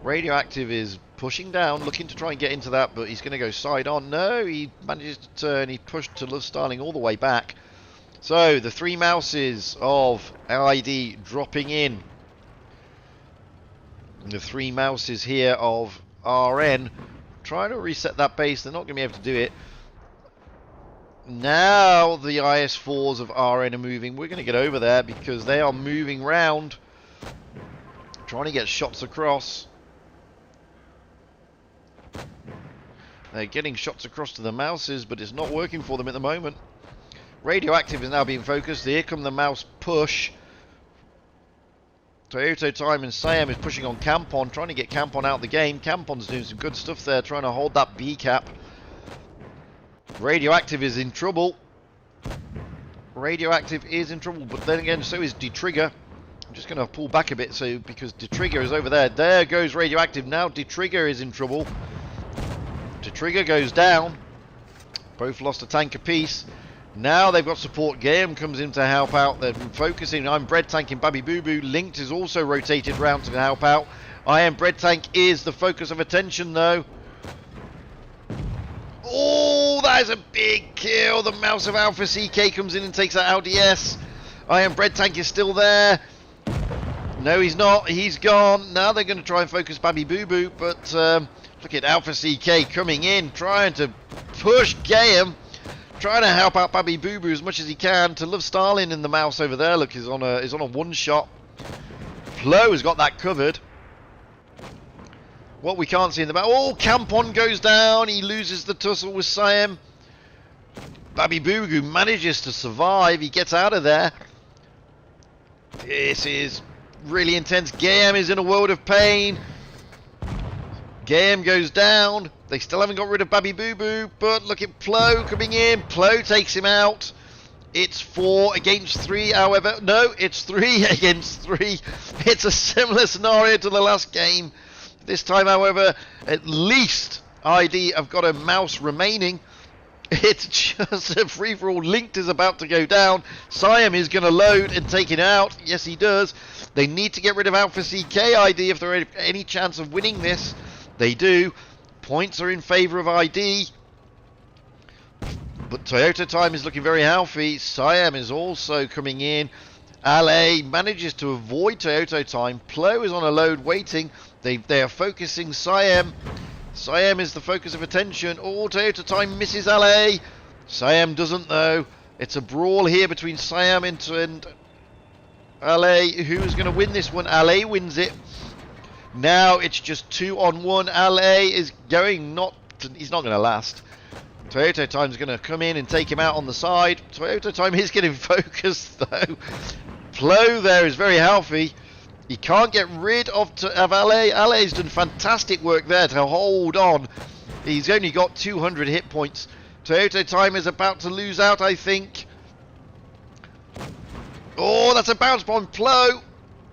Radioactive is pushing down, looking to try and get into that, but he's going to go side on. No, he manages to turn. He pushed To Love Starling all the way back. So the three mouses of ID dropping in. And the three mouses here of RN trying to reset that base. They're not going to be able to do it. Now the IS-4s of RN are moving. We're going to get over there because they are moving round, trying to get shots across. They're getting shots across to the mouses, but it's not working for them at the moment. Radioactive is now being focused. Here come the mouse push. Toyota Time and Siam is pushing on Campon, trying to get Campon out of the game. Campon's doing some good stuff there, trying to hold that B cap. Radioactive is in trouble. Radioactive is in trouble, but then again, so is Detrigger. I'm just going to pull back a bit, so because Detrigger is over there. There goes Radioactive. Now Detrigger is in trouble. Detrigger goes down. Both lost a tank apiece. Now they've got support. Game comes in to help out. They're focusing. I'm Bread Tanking Babby Boo Boo. Linked is also rotated round to help out. I Am Bread Tank is the focus of attention though. Oh, that is a big kill. The mouse of Alpha CK comes in and takes that LDS. I Am Bread Tank is still there. No, he's not. He's gone. Now they're going to try and focus Babby Boo Boo. But look at Alpha CK coming in, trying to push Gayam. Trying to help out Babby Boo Boo as much as he can. To Love Stalin in the mouse over there. Look, is on a one shot. Flo has got that covered. What we can't see in the back. Oh, Campon goes down. He loses the tussle with Siam. Babby Boo Boo manages to survive. He gets out of there. This is really intense. Gayam is in a world of pain. Gayam goes down. They still haven't got rid of Babby Boo Boo, but look at Plo coming in. Plo takes him out. It's 4 against 3, however. No, it's 3 against 3. It's a similar scenario to the last game. This time, however, at least ID have got a mouse remaining. It's just a free-for-all. Linked is about to go down. Siam is going to load and take it out. Yes, he does. They need to get rid of Alpha CK ID if there are any chance of winning this. They do. Points are in favour of ID. But Toyota Time is looking very healthy. Siam is also coming in. LA manages to avoid Toyota Time. Plo is on a load waiting. They are focusing Siam. Siam is the focus of attention. Oh, Toyota Time misses LA. Siam doesn't though. It's a brawl here between Siam and LA. Who's going to win this one? LA wins it. Now it's just 2-on-1. LA is going he's not going to last. Toyota Time's going to come in and take him out on the side. Toyota Time is getting focused though. Plo there is very healthy. He can't get rid of LA. LA's done fantastic work there to hold on. He's only got 200 hit points. Toyota Time is about to lose out, I think. Oh, that's a bounce bomb. Plo.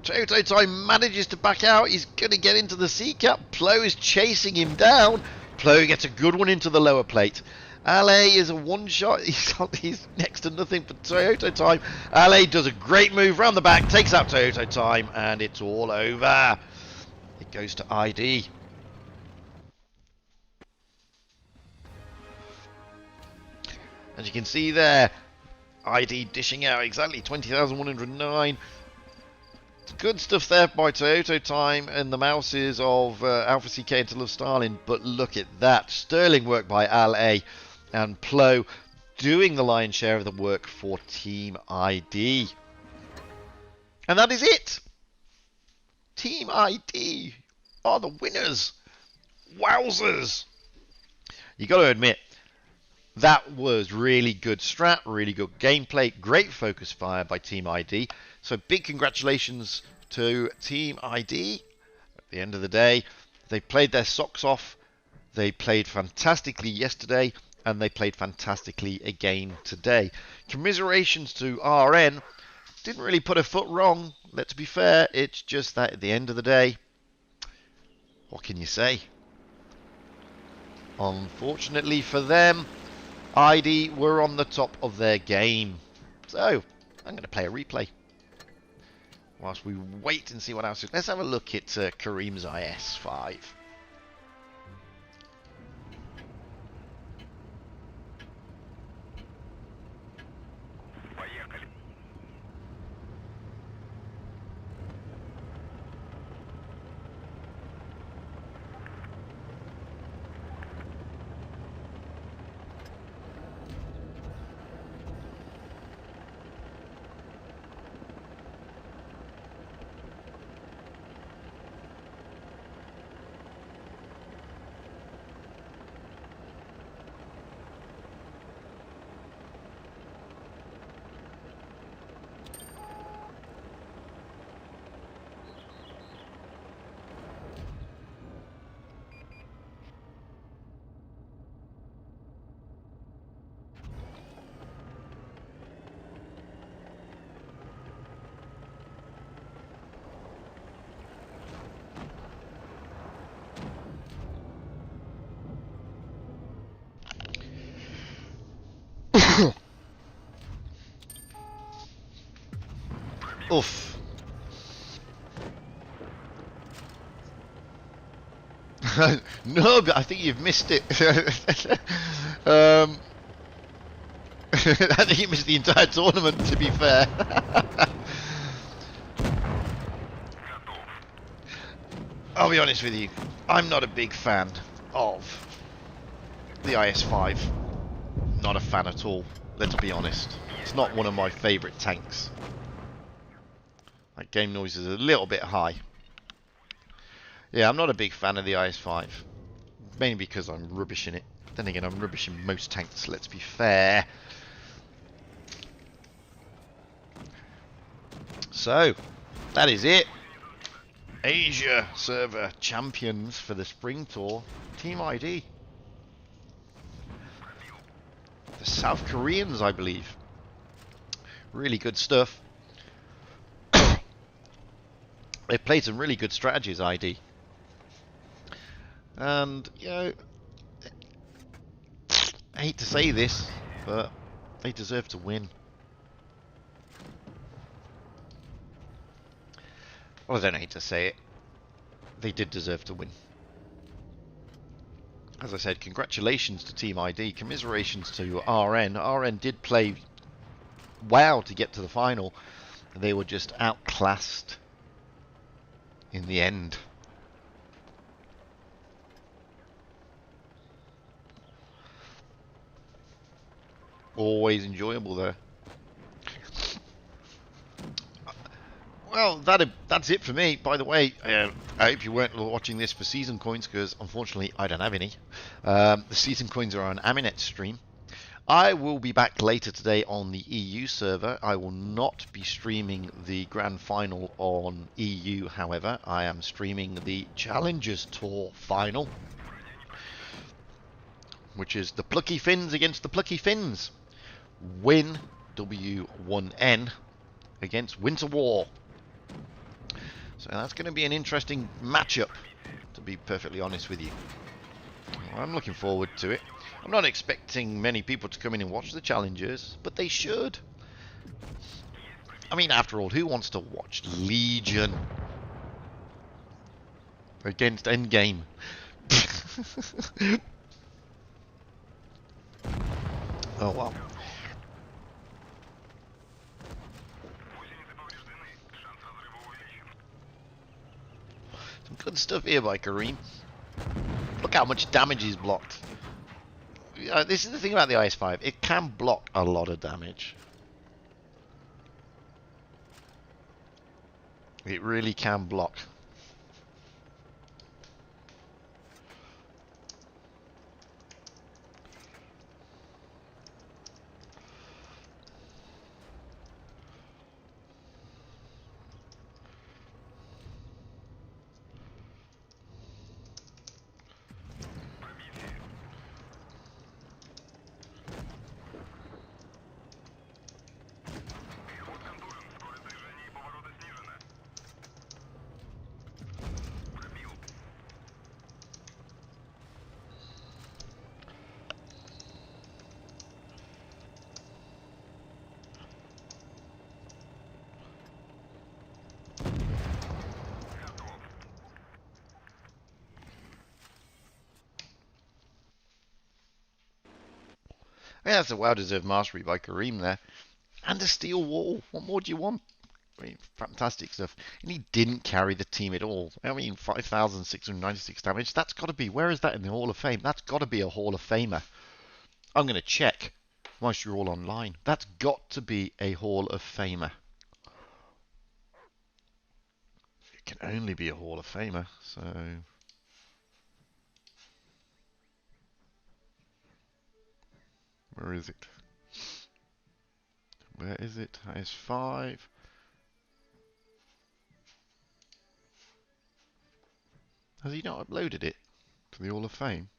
Toyota Time manages to back out. He's going to get into the C cap. Plo is chasing him down. Plo gets a good one into the lower plate. LA is a one-shot. He's next to nothing but Toyota time. LA does a great move round the back, takes out Toyota time, and it's all over. It goes to ID. As you can see there, ID dishing out exactly 20,109. Good stuff there by Toyota Time and the mouses of Alpha CK and Love Stalin, but look at that. Sterling work by LA and Plo doing the lion's share of the work for Team ID. And that is it. Team ID are the winners. Wowzers. You got to admit, that was really good strat, really good gameplay, great focus fire by Team ID. So big congratulations to Team ID. At the end of the day, they played their socks off. They played fantastically yesterday, and they played fantastically again today. Commiserations to RN. Didn't really put a foot wrong, let's be fair. It's just that at the end of the day, what can you say? Unfortunately for them, ID were on the top of their game. So, I'm going to play a replay. Whilst we wait and see what else is. Let's have a look at Kareem's IS-5. Oof. No, but I think you've missed it. I think you missed the entire tournament, to be fair. I'll be honest with you, I'm not a big fan of the IS-5. Not a fan at all, let's be honest. It's not one of my favourite tanks. That game noise is a little bit high. Yeah, I'm not a big fan of the IS-5. Mainly because I'm rubbish in it. Then again, I'm rubbish in most tanks, let's be fair. So, that is it. Asia server champions for the spring tour. Team ID. The South Koreans, I believe. Really good stuff. They played some really good strategies, ID. And, you know, I hate to say this, but they deserve to win. Well, I don't hate to say it. They did deserve to win. As I said, congratulations to Team ID. Commiserations to RN. RN did play well to get to the final. They were just outclassed in the end. Always enjoyable there. Well, that's it for me. By the way, I hope you weren't watching this for season coins, because unfortunately I don't have any. The season coins are on Aminet's stream. I will be back later today on the EU server. I will not be streaming the grand final on EU, however. I am streaming the Challengers Tour final, which is the Plucky Finns against the Plucky Finns. Win W1N against Winter War. So that's going to be an interesting matchup, to be perfectly honest with you. I'm looking forward to it. I'm not expecting many people to come in and watch the challenges, but they should. I mean, after all, who wants to watch Legion against Endgame? Oh well. Some good stuff here by Kareem. Look how much damage he's blocked. This is the thing about the IS-5. It can block a lot of damage. It really can block. Yeah, that's a well-deserved mastery by Kareem there. And a steel wall. What more do you want? I mean, fantastic stuff. And he didn't carry the team at all. I mean, 5,696 damage. That's got to be... Where is that in the Hall of Fame? That's got to be a Hall of Famer. I'm going to check whilst you're all online. That's got to be a Hall of Famer. It can only be a Hall of Famer, so... Where is it? Where is it? IS-5. Has he not uploaded it to the Hall of Fame?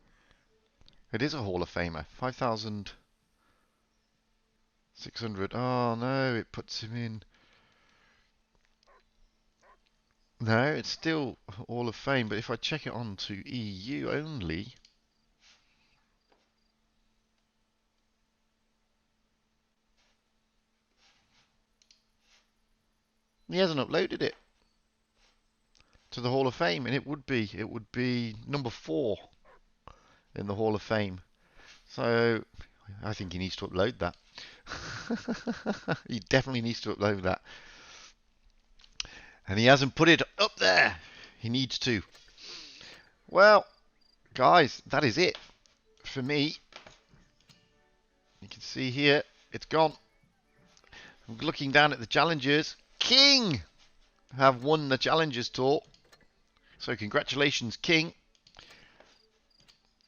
It is a Hall of Famer. 5,600. Oh no, it puts him in. No, it's still Hall of Fame, but if I check it on to EU only... He hasn't uploaded it to the Hall of Fame, and it would be number 4 in the Hall of Fame. So I think he needs to upload that. He definitely needs to upload that, and he hasn't put it up there. He needs to. Well, guys, that is it for me. You can see here it's gone. I'm looking down at the challengers. King have won the Challengers Tour. So congratulations, King.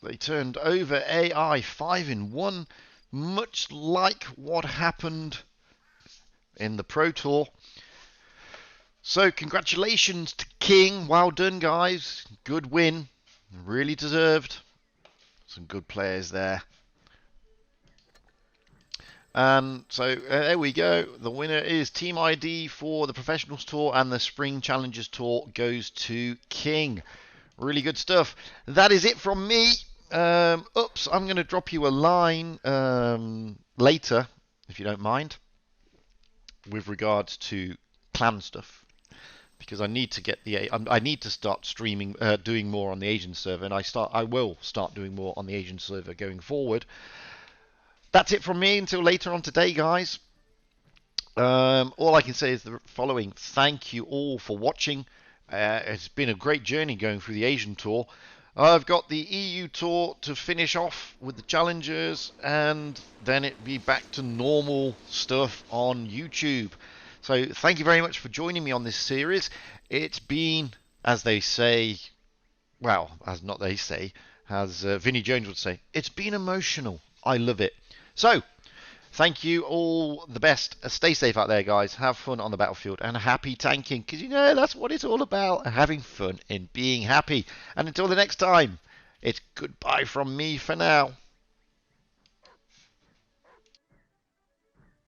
They turned over AI 5-1, much like what happened in the Pro Tour. So congratulations to King. Well done, guys. Good win. Really deserved. Some good players there. And so there we go. The winner is Team ID for the Professionals Tour, and the Spring Challengers Tour goes to King. Really good stuff. That is it from me. I'm going to drop you a line later, if you don't mind, with regards to clan stuff, because I need to get I need to start streaming, doing more on the Asian server, and I will start doing more on the Asian server going forward. That's it from me until later on today, guys. All I can say is the following. Thank you all for watching. It's been a great journey going through the Asian Tour. I've got the EU Tour to finish off with the challengers, and then it'll be back to normal stuff on YouTube. So thank you very much for joining me on this series. It's been, as they say, well, as not they say, as Vinnie Jones would say, it's been emotional. I love it. So, thank you, all the best. Stay safe out there, guys. Have fun on the battlefield, and happy tanking, because you know that's what it's all about, having fun and being happy. And until the next time, it's goodbye from me for now.